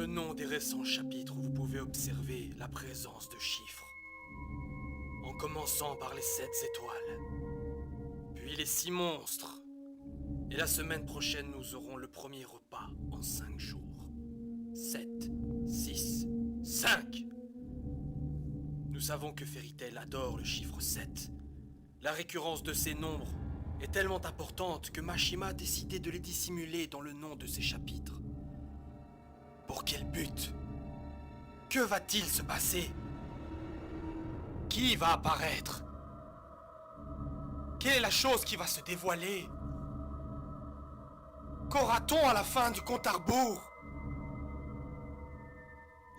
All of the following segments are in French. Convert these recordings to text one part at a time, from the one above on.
le nom des récents chapitres où vous pouvez observer la présence de chiffres. En commençant par les 7 étoiles, puis les 6 monstres. Et la semaine prochaine, nous aurons le premier repas en 5 jours. 7, 6, 5. Nous savons que Fairy Tail adore le chiffre 7. La récurrence de ces nombres est tellement importante que Mashima a décidé de les dissimuler dans le nom de ses chapitres. Pour quel but? Que va-t-il se passer? Qui va apparaître? Quelle est la chose qui va se dévoiler? Qu'aura-t-on à la fin du compte à rebours?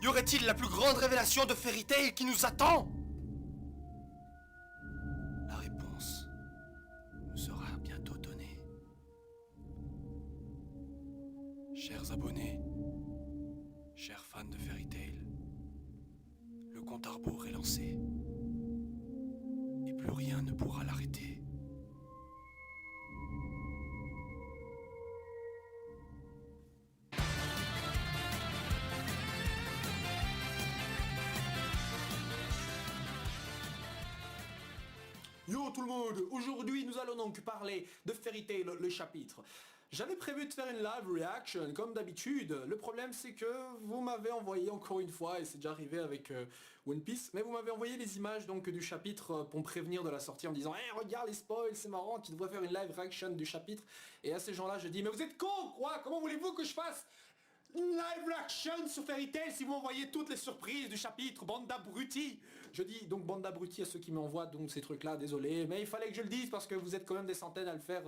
Y aurait-il la plus grande révélation de Fairy Tail qui nous attend? La réponse nous sera bientôt donnée. Chers abonnés, chers fans de Fairy Tail, le compte à rebours est lancé. Et plus rien ne pourra l'arrêter. Yo tout le monde, aujourd'hui nous allons donc parler de Fairy Tail, le chapitre. J'avais prévu de faire une live reaction comme d'habitude. Le problème c'est que vous m'avez envoyé encore une fois, et c'est déjà arrivé avec One Piece, mais vous m'avez envoyé les images donc du chapitre pour me prévenir de la sortie en me disant hey, regarde les spoils, c'est marrant, tu devrais faire une live reaction du chapitre. Et à ces gens-là je dis mais vous êtes cons quoi? Comment voulez-vous que je fasse une live reaction sur Fairy Tail si vous m'envoyez toutes les surprises du chapitre, bande d'abrutis. Je dis donc bande d'abrutis à ceux qui m'envoient donc ces trucs là, désolé, mais il fallait que je le dise parce que vous êtes quand même des centaines à le faire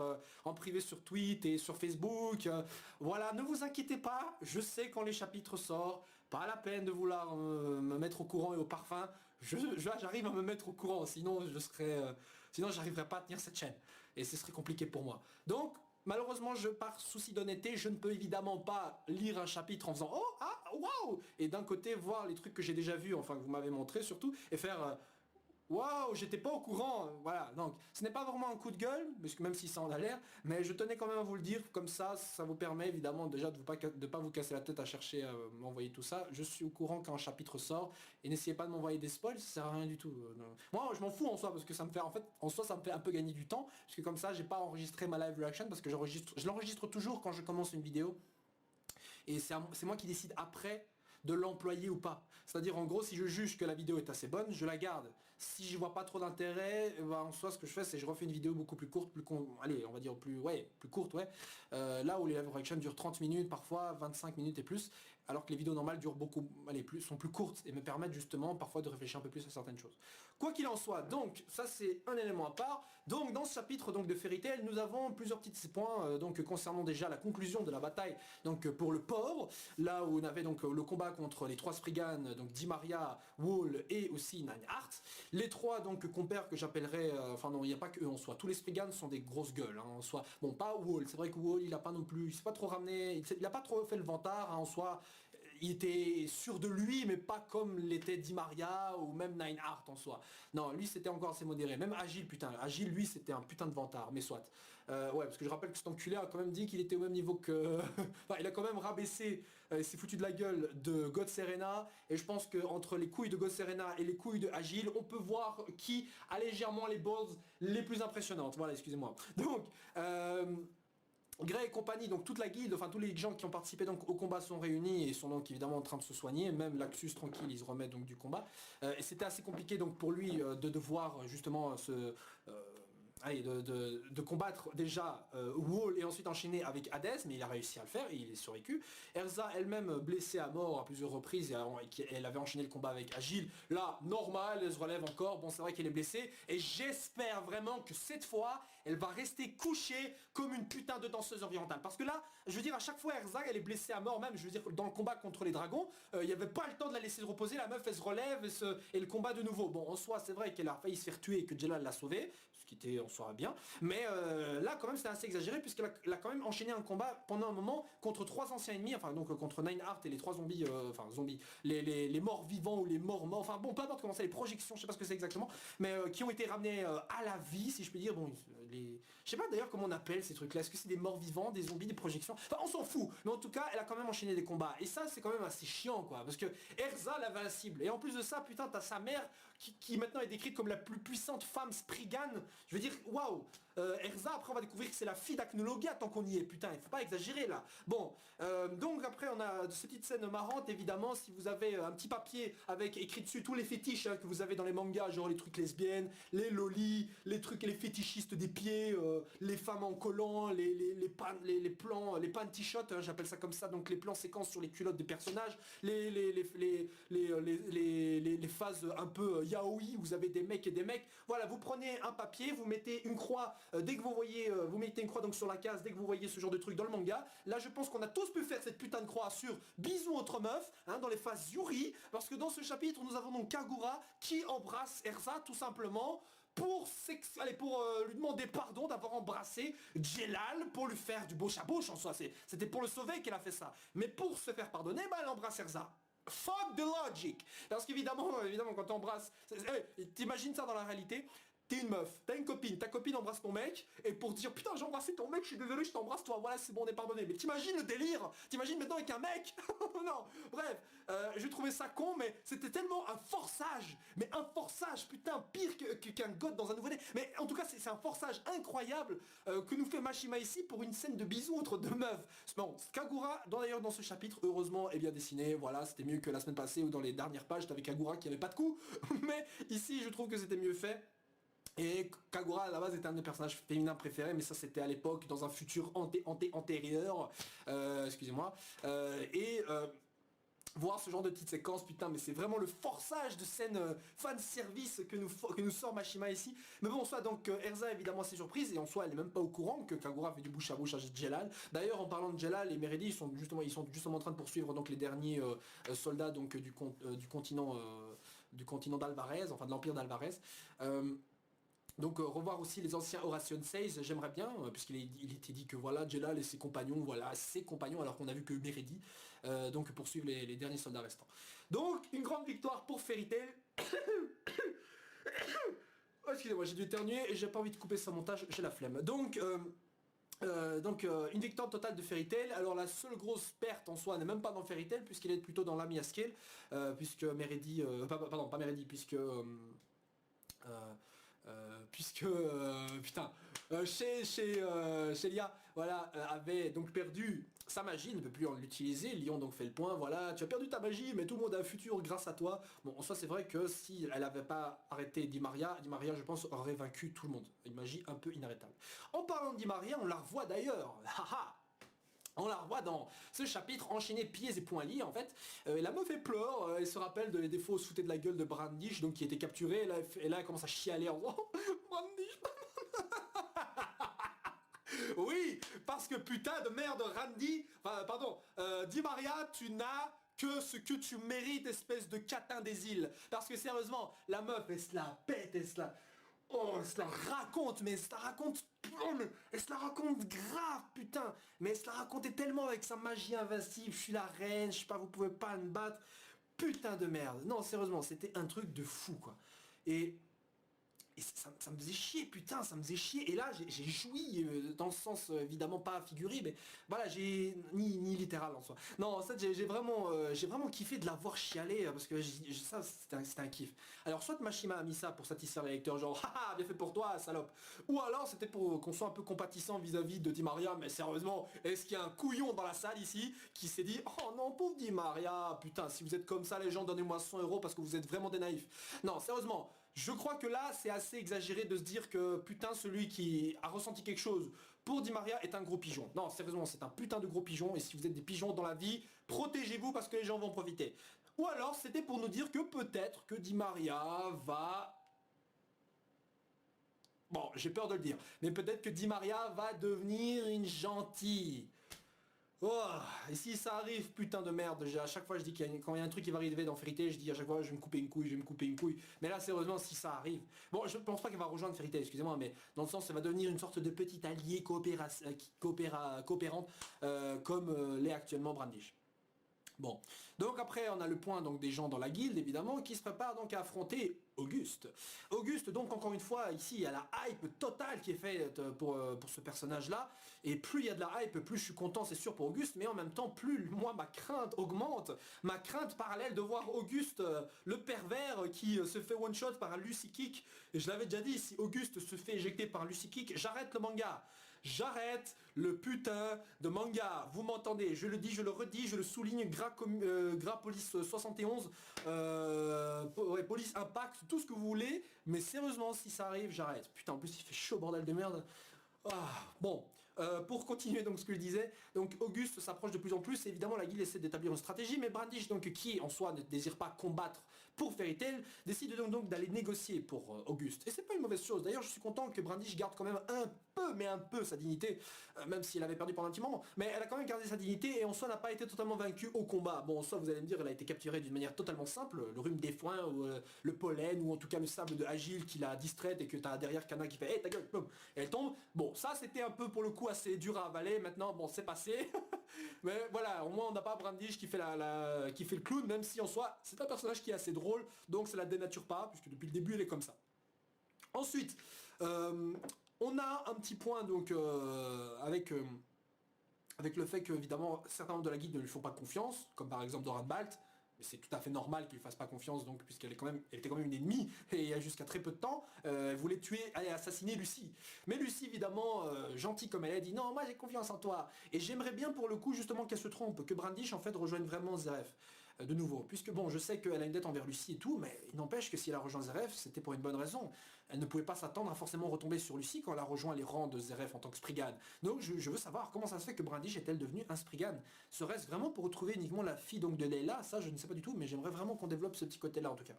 en privé sur Twitter et sur Facebook. Voilà, ne vous inquiétez pas, je sais quand les chapitres sortent, pas la peine de vouloir me mettre au courant et au parfum. J'arrive à me mettre au courant, sinon je serais, sinon j'arriverais pas à tenir cette chaîne et ce serait compliqué pour moi. Donc malheureusement, par souci d'honnêteté, je ne peux évidemment pas lire un chapitre en faisant « Oh, ah, waouh !» et d'un côté voir les trucs que j'ai déjà vus, enfin que vous m'avez montré surtout, et faire waouh, j'étais pas au courant !» Voilà, donc ce n'est pas vraiment un coup de gueule, parce que même si ça en a l'air, mais je tenais quand même à vous le dire, comme ça vous permet évidemment déjà de pas vous casser la tête à chercher à m'envoyer tout ça. Je suis au courant quand un chapitre sort, et n'essayez pas de m'envoyer des spoils, ça sert à rien du tout. Moi, je m'en fous en soi, parce que ça me fait, en fait, en soi, ça me fait un peu gagner du temps, parce que comme ça, j'ai pas enregistré ma live reaction, parce que je l'enregistre toujours quand je commence une vidéo, et c'est moi qui décide après de l'employer ou pas. C'est-à-dire en gros si je juge que la vidéo est assez bonne, je la garde. Si je vois pas trop d'intérêt, en soi ce que je fais c'est que je refais une vidéo beaucoup plus courte, allez on va dire plus courte là où les live reactions durent 30 minutes, parfois 25 minutes et plus, alors que les vidéos normales durent sont plus courtes et me permettent justement parfois de réfléchir un peu plus à certaines choses. Quoi qu'il en soit, donc ça c'est un élément à part. Donc dans ce chapitre donc de Fairy Tail, nous avons plusieurs petits points donc concernant déjà la conclusion de la bataille donc pour le port, là où on avait donc le combat contre les 3 Spriggan, donc Dimaria, Wall et aussi Nine Hearts. Les 3 donc compères que j'appellerais, enfin non il n'y a pas que eux en soi, tous les Spriggan sont des grosses gueules en soi. Bon pas Wall, c'est vrai que Wall il a pas non plus, il s'est pas trop ramené, il a pas trop fait le vantard en soi. Il était sûr de lui mais pas comme l'était Dimaria ou même Nine Hearts en soi. Non lui c'était encore assez modéré, même Agile putain, Agile lui c'était un putain de vantard, mais soit. Ouais parce que je rappelle que cet enculé a quand même dit qu'il était au même niveau que... enfin il a quand même rabaissé, s'est foutu de la gueule de God Serena, et je pense que entre les couilles de God Serena et les couilles de Agile, on peut voir qui a légèrement les balls les plus impressionnantes. Voilà, excusez-moi. Donc, Grey et compagnie, donc toute la guilde, enfin tous les gens qui ont participé donc au combat sont réunis et sont donc évidemment en train de se soigner, même Laxus tranquille, il se remet donc du combat. Et c'était assez compliqué donc pour lui de devoir justement de combattre déjà Wall et ensuite enchaîner avec Hades, mais il a réussi à le faire et il est survécu. Erza elle-même blessée à mort à plusieurs reprises, et elle avait enchaîné le combat avec Agile. Là, normal, elle se relève encore, bon c'est vrai qu'elle est blessée, et j'espère vraiment que cette fois, elle va rester couchée comme une putain de danseuse orientale. Parce que là, je veux dire, à chaque fois Erza, elle est blessée à mort même, je veux dire, dans le combat contre les dragons, il n'y avait pas le temps de la laisser se reposer, la meuf elle se relève et le combat de nouveau. Bon, en soi, c'est vrai qu'elle a failli se faire tuer et que Jelal l'a sauvée, qui était en soi bien. Mais là quand même c'était assez exagéré puisqu'elle a quand même enchaîné un combat pendant un moment contre 3 anciens ennemis, enfin donc contre Nineheart et les 3 zombies, les morts vivants ou les morts morts, enfin bon peu importe comment c'est, les projections, je sais pas ce que c'est exactement, mais qui ont été ramenés à la vie si je puis dire, bon je sais pas d'ailleurs comment on appelle ces trucs là, est-ce que c'est des morts vivants, des zombies, des projections, enfin on s'en fout, mais en tout cas elle a quand même enchaîné des combats, et ça c'est quand même assez chiant quoi, parce que Erza l'invincible, et en plus de ça putain t'as sa mère qui maintenant est décrite comme la plus puissante femme Spriggan, je veux dire waouh. Erza après on va découvrir que c'est la fille d'Acnologia tant qu'on y est, putain il faut pas exagérer là. Bon donc après on a cette petite scène marrante évidemment, si vous avez un petit papier avec écrit dessus tous les fétiches que vous avez dans les mangas, genre les trucs lesbiennes, les lolis, les trucs, les fétichistes des pieds, les femmes en collant, les plans, les panty shots, j'appelle ça comme ça, donc les plans séquences sur les culottes des personnages, les phases un peu yaoi, vous avez des mecs et des mecs, voilà, vous prenez un papier, vous mettez une croix, dès que vous voyez, vous mettez une croix donc sur la case, dès que vous voyez ce genre de truc dans le manga, là je pense qu'on a tous pu faire cette putain de croix sur bisous entre meufs, dans les phases Yuri, parce que dans ce chapitre nous avons donc Kagura qui embrasse Erza tout simplement, pour lui demander pardon d'avoir embrassé Jelal, pour lui faire du bouche à bouche en soi, c'était pour le sauver qu'elle a fait ça, mais pour se faire pardonner, elle embrasse Erza. Fuck the logic. Parce qu'évidemment, quand t'embrasses, t'imagines ça dans la réalité. T'es une meuf, t'as une copine, ta copine embrasse ton mec, et pour dire putain j'ai embrassé ton mec, je suis désolé, je t'embrasse toi, voilà c'est bon on est pardonné. Mais t'imagines le délire, t'imagines maintenant avec un mec. Non, bref, je trouvais ça con, mais c'était tellement un forçage, putain pire qu'un god dans un nouveau-né. Mais en tout cas c'est un forçage incroyable que nous fait Mashima ici pour une scène de bisous entre deux meufs. Bon, Kagura, d'ailleurs dans ce chapitre, heureusement est bien dessiné, voilà, c'était mieux que la semaine passée où dans les dernières pages t'avais Kagura qui avait pas de coups, mais ici je trouve que c'était mieux fait. Et Kagura à la base était un de mes personnages féminins préférés, mais ça c'était à l'époque, dans un futur antérieur, excusez-moi, voir ce genre de petites séquences, putain mais c'est vraiment le forçage de scène fan-service que nous sort Mashima ici. Mais bon en soi donc Erza évidemment assez surprise, et en soi elle est même pas au courant que Kagura fait du bouche à bouche à Jelal. D'ailleurs en parlant de Jelal, les Meredi ils sont justement en train de poursuivre donc les derniers soldats donc du continent d'Alvarez, enfin de l'empire d'Alvarez. Donc revoir aussi les anciens Horation 16, j'aimerais bien, puisqu'il était dit que voilà, Jelal et ses compagnons, alors qu'on a vu que Meredi, donc poursuivre les derniers soldats restants. Donc une grande victoire pour Fairy Tail. Oh, excusez-moi, j'ai dû éternuer et j'ai pas envie de couper ce montage, j'ai la flemme. Donc une victoire totale de Fairy Tail. Alors la seule grosse perte en soi n'est même pas dans Fairy Tail, puisqu'il est plutôt dans Lamia Scale, puisque Meredi, pardon pas Meredi, chez Lia, voilà, avait donc perdu sa magie, ne peut plus l'utiliser. Lyon donc fait le point, voilà, tu as perdu ta magie, mais tout le monde a un futur grâce à toi. Bon, en soi c'est vrai que si elle n'avait pas arrêté Di Maria, je pense aurait vaincu tout le monde. Une magie un peu inarrêtable. En parlant de Di Maria, on la revoit d'ailleurs. Haha. On la revoit dans ce chapitre enchaîné pieds et poings liés en fait. La meuf elle pleure, elle se rappelle des fois où se foutait de la gueule de Brandish, donc qui était capturé, et là elle commence à chialer en disant Brandish. Oui, parce que putain de merde Randy, Di Maria, tu n'as que ce que tu mérites, espèce de catin des îles. Parce que sérieusement, la meuf elle se la pète, elle se la raconte, mais elle se la raconte grave, putain. Mais elle se la racontait tellement avec sa magie invincible, je suis la reine, je sais pas, vous pouvez pas me battre. Putain de merde. Non, sérieusement, c'était un truc de fou, quoi. Et ça me faisait chier, putain, ça me faisait chier. Et là, j'ai joui, dans le sens évidemment pas figuré, mais voilà, ni littéral en soi. Non, en fait, j'ai vraiment kiffé de la voir chialer, parce que ça, c'était un kiff. Alors, soit Mashima a mis ça pour satisfaire les lecteurs, genre, haha, bien fait pour toi, salope. Ou alors, c'était pour qu'on soit un peu compatissant vis-à-vis de Di Maria, mais sérieusement, est-ce qu'il y a un couillon dans la salle ici qui s'est dit, oh non, pauvre Di Maria, putain, si vous êtes comme ça, les gens, donnez-moi 100 € parce que vous êtes vraiment des naïfs. Non, sérieusement. Je crois que là, c'est assez exagéré de se dire que putain, celui qui a ressenti quelque chose pour Di Maria est un gros pigeon. Non, sérieusement, c'est un putain de gros pigeon. Et si vous êtes des pigeons dans la vie, protégez-vous parce que les gens vont profiter. Ou alors, c'était pour nous dire que peut-être que Di Maria va... Bon, j'ai peur de le dire. Mais peut-être que Di Maria va devenir une gentille. Oh, et si ça arrive, putain de merde, à chaque fois je dis quand il y a un truc qui va arriver dans Fairy Tail, je dis à chaque fois je vais me couper une couille, je vais me couper une couille. Mais là sérieusement si ça arrive. Bon je pense pas qu'elle va rejoindre Fairy Tail, excusez-moi, mais dans le sens ça va devenir une sorte de petite alliée coopérante comme l'est actuellement Brandish. Bon, donc après on a le point donc des gens dans la guilde évidemment qui se préparent donc à affronter Auguste. Auguste donc encore une fois ici il y a la hype totale qui est faite pour ce personnage là et plus il y a de la hype plus je suis content c'est sûr pour Auguste mais en même temps plus moi ma crainte augmente, ma crainte parallèle de voir Auguste le pervers qui se fait one shot par un Lucy Kick et je l'avais déjà dit si Auguste se fait éjecter par un Lucy Kick j'arrête le manga. J'arrête le putain de manga. Vous m'entendez, je le dis, je le redis, je le souligne, Gras Police 71, ouais, Police Impact, tout ce que vous voulez. Mais sérieusement, si ça arrive, j'arrête. Putain, en plus il fait chaud, bordel de merde. Ah, bon, pour continuer donc ce que je disais, donc Auguste s'approche de plus en plus, et évidemment la guilde essaie d'établir une stratégie, mais Brandish donc qui en soi ne désire pas combattre pour Fairy Tail, décide donc d'aller négocier pour Auguste. Et c'est pas une mauvaise chose, d'ailleurs je suis content que Brandish garde quand même un peu, mais un peu sa dignité, même si elle avait perdu pendant un petit moment, mais elle a quand même gardé sa dignité et en soi n'a pas été totalement vaincue au combat. Bon en soi vous allez me dire elle a été capturée d'une manière totalement simple, le rhume des foins ou le pollen ou en tout cas le sable de Agile qui l'a distraite et que t'as derrière Kana qui fait hey ta gueule, boum, et elle tombe. Bon ça c'était un peu pour le coup assez dur à avaler, maintenant bon c'est passé, mais voilà au moins on n'a pas Brandish qui fait qui fait le clown, même si en soi c'est un personnage qui est assez drôle, donc ça la dénature pas, puisque depuis le début elle est comme ça. Ensuite, on a un petit point donc avec le fait que évidemment certains membres de la guilde ne lui font pas confiance, comme par exemple Doran Balt, mais c'est tout à fait normal qu'il ne fasse pas confiance donc puisqu'elle elle était quand même une ennemie et il y a jusqu'à très peu de temps, elle voulait tuer et assassiner Lucie. Mais Lucie évidemment, gentille comme elle est, dit non moi j'ai confiance en toi. Et j'aimerais bien pour le coup justement qu'elle se trompe, que Brandish en fait rejoigne vraiment Zeref. De nouveau, puisque bon je sais qu'elle a une dette envers Lucie et tout, mais il n'empêche que si elle a rejoint Zeref, c'était pour une bonne raison. Elle ne pouvait pas s'attendre à forcément retomber sur Lucie quand elle a rejoint les rangs de Zeref en tant que Spriggan. Donc je veux savoir comment ça se fait que Brandish est-elle devenue un Spriggan. Serait-ce vraiment pour retrouver uniquement la fille donc de Leila? Ça je ne sais pas du tout, mais j'aimerais vraiment qu'on développe ce petit côté là en tout cas.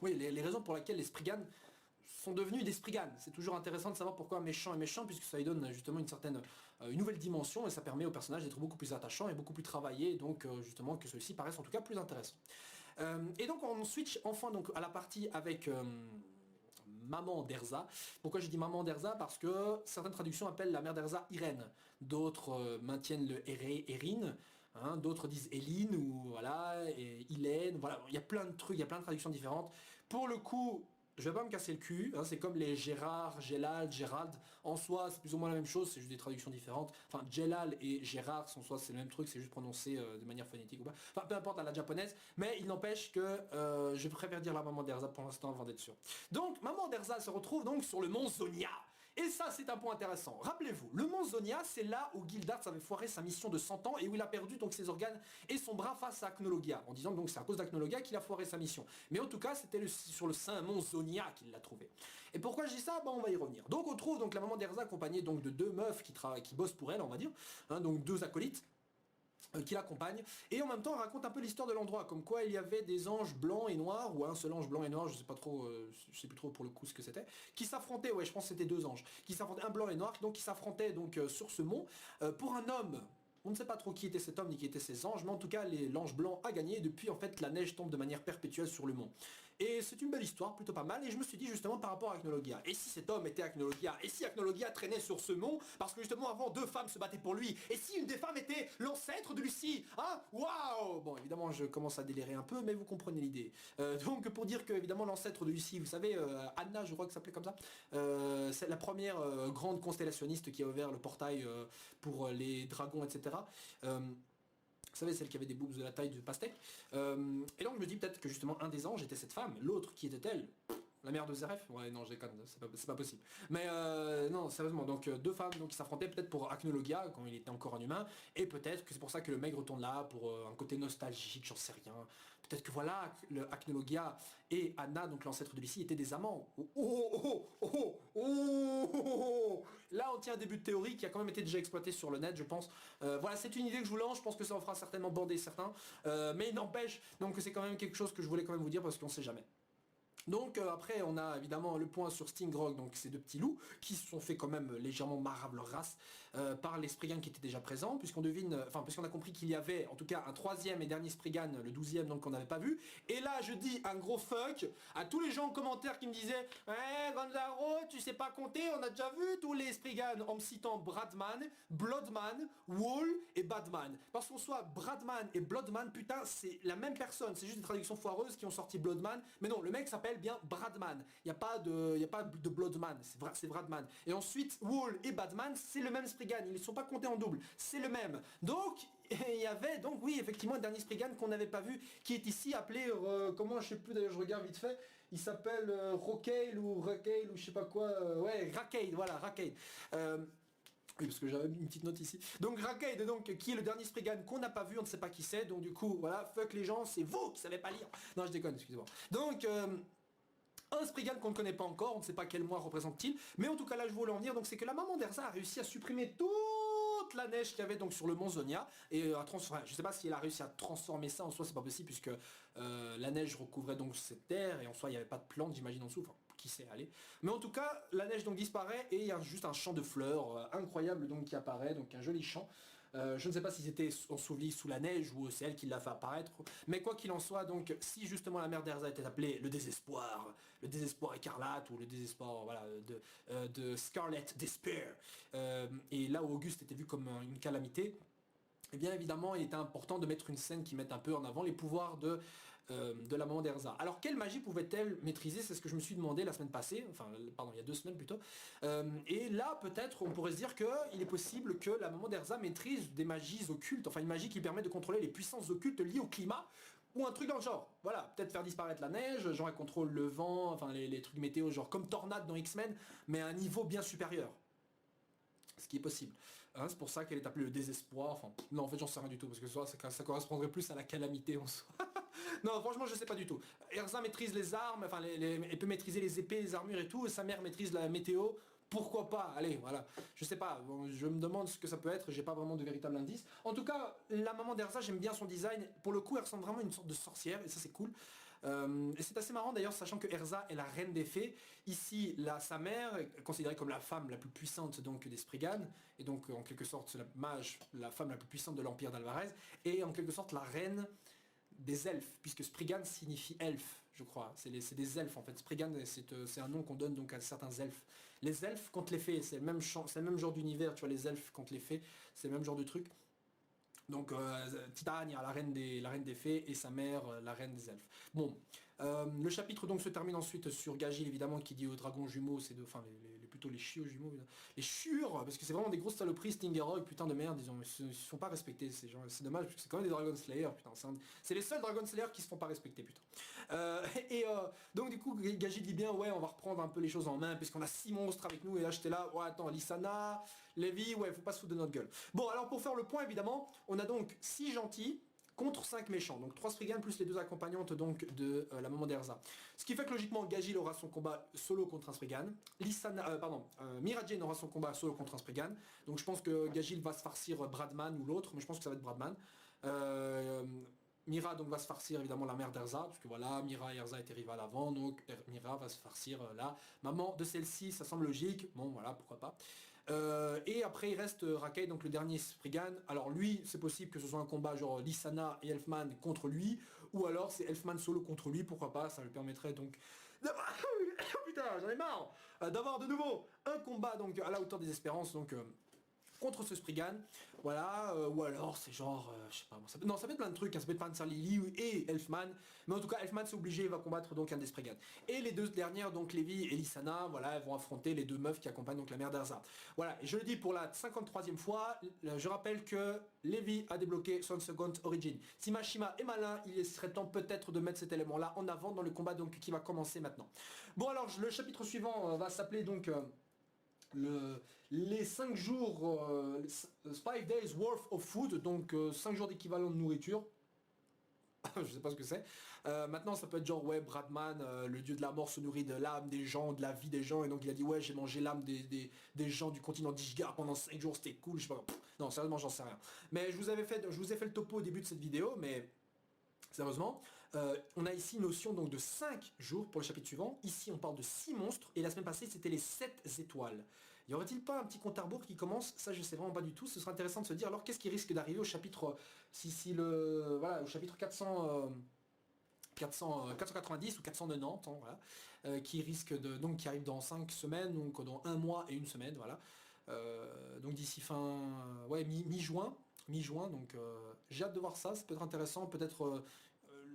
Oui, les raisons pour lesquelles les Spriggan sont devenus des Spriggan. C'est toujours intéressant de savoir pourquoi un méchant est méchant, puisque ça lui donne justement une nouvelle dimension, et ça permet au personnage d'être beaucoup plus attachant et beaucoup plus travaillé, donc justement que celui-ci paraisse en tout cas plus intéressant. Et donc on switch enfin donc à la partie avec Maman d'Erza. Pourquoi j'ai dit Maman d'Erza? Parce que certaines traductions appellent la mère d'Erza Irène, d'autres maintiennent le Erin. Hein, d'autres disent Eline ou voilà, et Hélène, voilà, il y a plein de trucs, il y a plein de traductions différentes. Pour le coup, je vais pas me casser le cul, hein, c'est comme les Gérard, Gélal, Gérald, en soi c'est plus ou moins la même chose, c'est juste des traductions différentes. Enfin Gélal et Gérard, en soi c'est le même truc, c'est juste prononcé de manière phonétique ou pas. Enfin peu importe à la japonaise, mais il n'empêche que je préfère dire la maman d'Erza pour l'instant avant d'être sûr. Donc Maman d'Erza se retrouve donc sur le mont Zonia. Et ça, c'est un point intéressant. Rappelez-vous, le mont Zonia, c'est là où Gildarts avait foiré sa mission de 100 ans et où il a perdu donc ses organes et son bras face à Acnologia, en disant donc c'est à cause d'Acnologia qu'il a foiré sa mission. Mais en tout cas, c'était sur le saint mont Zonia qu'il l'a trouvé. Et pourquoi je dis ça? On va y revenir. Donc on trouve donc la maman d'Erza accompagnée donc de deux meufs qui bossent pour elle, on va dire, hein, donc deux acolytes qui l'accompagne, et en même temps raconte un peu l'histoire de l'endroit, comme quoi il y avait des anges blancs et noirs, ou un seul ange blanc et noir, je sais pas trop, je sais plus trop pour le coup ce que c'était, qui s'affrontaient, ouais je pense que c'était deux anges, qui s'affrontaient, un blanc et noir, donc qui s'affrontaient donc sur ce mont, pour un homme. On ne sait pas trop qui était cet homme ni qui étaient ces anges, mais en tout cas l'ange blanc a gagné et depuis en fait la neige tombe de manière perpétuelle sur le mont. Et c'est une belle histoire, plutôt pas mal, et je me suis dit justement par rapport à Acnologia, et si cet homme était Acnologia, et si Acnologia traînait sur ce mont, parce que justement avant deux femmes se battaient pour lui, et si une des femmes était l'ancêtre de Lucie, hein, waouh. Bon évidemment je commence à délirer un peu, mais vous comprenez l'idée. Donc pour dire que évidemment l'ancêtre de Lucie, vous savez, Anna je crois que ça s'appelait comme ça, c'est la première grande constellationniste qui a ouvert le portail pour les dragons, etc. Vous savez, celle qui avait des boobs de la taille de pastèque. Et donc je me dis peut-être que justement un des anges était cette femme, l'autre qui était-elle? La mère de Zeref? Ouais non je déconne, c'est pas possible. Mais non sérieusement, donc deux femmes donc, qui s'affrontaient peut-être pour Acnologia quand il était encore un humain, et peut-être que c'est pour ça que le mec retourne là, pour un côté nostalgique, j'en sais rien. Peut-être que voilà, le Acnologia et Anna, donc l'ancêtre de Lucie, étaient des amants. Là on tient un début de théorie qui a quand même été déjà exploité sur le net je pense. Voilà c'est une idée que je vous lance, je pense que ça en fera certainement bander certains. Mais il n'empêche donc que c'est quand même quelque chose que je voulais quand même vous dire parce qu'on sait jamais. Donc après on a évidemment le point sur Stingrog, donc ces deux petits loups qui se sont fait quand même légèrement marrer leur race. par les Spriggan qui étaient déjà présents, puisqu'on devine, enfin puisqu'on a compris qu'il y avait en tout cas un troisième et dernier Spriggan, le 12e donc qu'on n'avait pas vu. Et là je dis un gros fuck à tous les gens en commentaire qui me disaient ouais Gonzaro tu sais pas compter, on a déjà vu tous les Spriggan en me citant Bradman, Bloodman, Wall et Badman. Parce qu'on soit Bradman et Bloodman, putain c'est la même personne, c'est juste des traductions foireuses qui ont sorti Bloodman, mais non le mec s'appelle bien Bradman, il n'y a pas de Bloodman, c'est Bradman. Et ensuite Wall et Badman c'est le même Spriggan, ils ne sont pas comptés en double, c'est le même. Donc il y avait donc oui effectivement un dernier Spriggan qu'on n'avait pas vu qui est ici appelé comment je sais plus d'ailleurs je regarde vite fait, il s'appelle Rockale ou Rackale ou je sais pas quoi, ouais Rackade, voilà Rackade. Oui parce que j'avais mis une petite note ici. Donc Rackade donc qui est le dernier Spriggan qu'on n'a pas vu, on ne sait pas qui c'est, donc du coup voilà fuck les gens, c'est vous qui savez pas lire. Non je déconne excusez-moi. Donc un Spriggan qu'on ne connaît pas encore, on ne sait pas quel mois représente-t-il, mais en tout cas là je voulais en venir, donc c'est que la maman d'Erza a réussi à supprimer toute la neige qu'il y avait donc sur le mont Zonia, et à transformer, je sais pas si elle a réussi à transformer ça, en soi c'est pas possible puisque la neige recouvrait donc cette terre, et en soi il n'y avait pas de plantes j'imagine en dessous, enfin qui sait aller. Mais en tout cas la neige donc disparaît, et il y a juste un champ de fleurs incroyable donc qui apparaît, donc un joli champ. Je ne sais pas si c'était enseveli sous la neige ou c'est elle qui l'a fait apparaître, mais quoi qu'il en soit, donc si justement la mère d'Erza était appelée le désespoir écarlate ou le désespoir voilà, de Scarlet Despair, et là où Auguste était vu comme une calamité, et bien évidemment il était important de mettre une scène qui mette un peu en avant les pouvoirs de la maman d'Erza. Alors quelle magie pouvait-elle maîtriser? C'est ce que je me suis demandé la semaine passée, enfin pardon il y a 2 semaines plutôt. Et là peut-être on pourrait se dire qu'il est possible que la maman d'Erza maîtrise des magies occultes, enfin une magie qui permet de contrôler les puissances occultes liées au climat, ou un truc dans le genre. Voilà, peut-être faire disparaître la neige, genre elle contrôle le vent, enfin les trucs météo genre comme Tornade dans X-Men, mais à un niveau bien supérieur. Ce qui est possible. Hein, c'est pour ça qu'elle est appelée le désespoir. Enfin, non, en fait, j'en sais rien du tout, parce que ça correspondrait plus à la calamité en soi. Non, franchement, je sais pas du tout. Erza maîtrise les armes, enfin, elle peut maîtriser les épées, les armures et tout, et sa mère maîtrise la météo. Pourquoi pas? Allez, voilà. Je sais pas, bon, je me demande ce que ça peut être, j'ai pas vraiment de véritable indice. En tout cas, la maman d'Erza, j'aime bien son design. Pour le coup, elle ressemble vraiment à une sorte de sorcière, et ça, c'est cool. Et c'est assez marrant d'ailleurs, sachant que Erza est la reine des fées. Ici, sa mère est considérée comme la femme la plus puissante donc des Spriggan, et donc en quelque sorte la mage, la femme la plus puissante de l'Empire d'Alvarez, et en quelque sorte la reine des elfes, puisque Spriggan signifie elfe, je crois. C'est des elfes en fait. Spriggan, c'est un nom qu'on donne donc à certains elfes. Les elfes contre les fées, c'est le même genre d'univers, tu vois, les elfes contre les fées, c'est le même genre de truc. Donc Titania, la reine des fées, et sa mère, la reine des elfes. Bon, le chapitre donc se termine ensuite sur Gagil évidemment qui dit aux dragons jumeaux, enfin plutôt les chiots jumeaux, les chiures, parce que c'est vraiment des grosses saloperies, Stingerog, putain de merde, ils se font pas respecter ces gens, c'est dommage parce que c'est quand même des Dragon Slayer, putain, c'est les seuls Dragon Slayer qui se font pas respecter, putain. Donc du coup Gagil dit bien ouais on va reprendre un peu les choses en main puisqu'on a 6 monstres avec nous, et là j'étais là, ouais attends, Lysana, Levi, ouais faut pas se foutre de notre gueule. Bon alors pour faire le point évidemment, on a donc 6 gentils contre 5 méchants, donc 3 Spriggan plus les 2 accompagnantes donc de la maman d'Erza. Ce qui fait que logiquement Gagil aura son combat solo contre un Spriggan, Mira Jane aura son combat solo contre un Spriggan, donc je pense que Gagil va se farcir Bradman ou l'autre, mais je pense que ça va être Bradman. Mira donc va se farcir évidemment la mère d'Erza, parce que voilà, Mira et Erza étaient rivales avant, donc Mira va se farcir la maman de celle-ci, ça semble logique, bon voilà, pourquoi pas. Et après il reste Rackay, donc le dernier Spriggan. Alors lui, c'est possible que ce soit un combat genre Lysana et Elfman contre lui, ou alors c'est Elfman solo contre lui, pourquoi pas, ça lui permettrait donc putain, j'en ai marre d'avoir de nouveau un combat donc à la hauteur des espérances, donc contre ce Spriggan, voilà, ou alors c'est genre, je sais pas, ça peut être plein de trucs, hein, ça peut être Panzer Lily et Elfman, mais en tout cas Elfman c'est obligé, il va combattre donc un des Spriggan. Et les 2 dernières, donc Levi et Lysana, voilà, elles vont affronter les 2 meufs qui accompagnent donc la mère d'Erza. Voilà, et je le dis pour la 53e fois, je rappelle que Levi a débloqué son second origin. Si Mashima est malin, il serait temps peut-être de mettre cet élément-là en avant dans le combat donc qui va commencer maintenant. Bon alors, le chapitre suivant va s'appeler donc... les 5 jours, 5 days worth of food, donc 5 jours d'équivalent de nourriture. Je sais pas ce que c'est. Maintenant ça peut être genre ouais Bradman, le dieu de la mort se nourrit de l'âme des gens, de la vie des gens, et donc il a dit ouais j'ai mangé l'âme des gens du continent d'Ishgar pendant 5 jours, c'était cool, je sais pas. Non sérieusement j'en sais rien. Mais je vous ai fait le topo au début de cette vidéo, mais sérieusement, on a ici une notion donc de 5 jours pour le chapitre suivant. Ici on parle de 6 monstres, et la semaine passée c'était les 7 étoiles. Y aurait-il pas un petit compte à rebours qui commence? Ça je sais vraiment pas du tout. Ce serait intéressant de se dire alors qu'est-ce qui risque d'arriver au chapitre au chapitre 490 ou 490, hein, voilà, qui risque qui arrive dans 5 semaines, donc dans 1 mois et 1 semaine, voilà. Donc d'ici mi-juin, donc j'ai hâte de voir ça, peut être intéressant, peut-être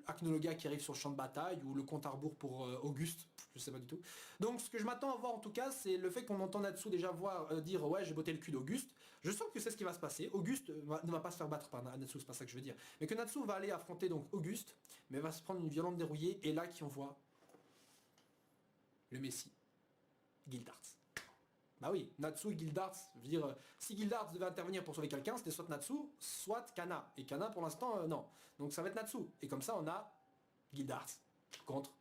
Acnologa qui arrive sur le champ de bataille, ou le compte à rebours pour Auguste, je sais pas du tout. Donc ce que je m'attends à voir en tout cas, c'est le fait qu'on entend Natsu déjà dire ouais j'ai botté le cul d'Auguste. Je sens que c'est ce qui va se passer. Auguste ne va pas se faire battre par Natsu, c'est pas ça que je veux dire. Mais que Natsu va aller affronter donc Auguste, mais va se prendre une violente dérouillée, et là qui on voit le Messie, Gildarts. Bah oui, Natsu et Gildarts, je veux dire, si Gildarts devait intervenir pour sauver quelqu'un, c'était soit Natsu, soit Kana. Et Kana pour l'instant, non. Donc ça va être Natsu. Et comme ça, on a Gildarts contre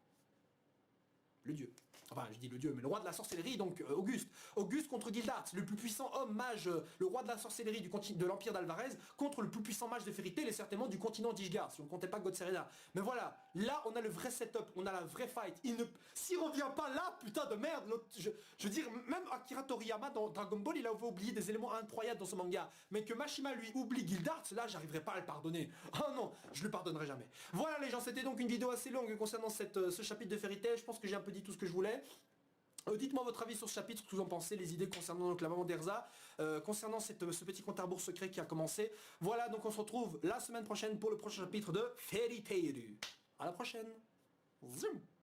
le dieu. Enfin, je dis le dieu, mais le roi de la sorcellerie, donc Auguste. Auguste contre Gildarts, le plus puissant homme mage, le roi de la sorcellerie de l'Empire d'Alvarez, contre le plus puissant mage de Fairy Tail et certainement du continent d'Ishgard, si on ne comptait pas God Serena. Mais voilà, là on a le vrai setup, on a la vraie fight. S'il revient pas là, putain de merde, je veux dire, même Akira Toriyama dans Dragon Ball, il avait oublié des éléments incroyables dans ce manga. Mais que Mashima lui oublie Gildarts, là j'arriverai pas à le pardonner. Oh non, je le pardonnerai jamais. Voilà les gens, c'était donc une vidéo assez longue concernant ce chapitre de Fairy Tail. Je pense que j'ai un peu dit tout ce que je voulais. Dites-moi votre avis sur ce chapitre, ce que vous en pensez, les idées concernant donc, la maman d'Erza, concernant ce petit compte à rebours secret qui a commencé. Voilà, donc on se retrouve la semaine prochaine pour le prochain chapitre de Fairy Tail. À la prochaine. Zoom.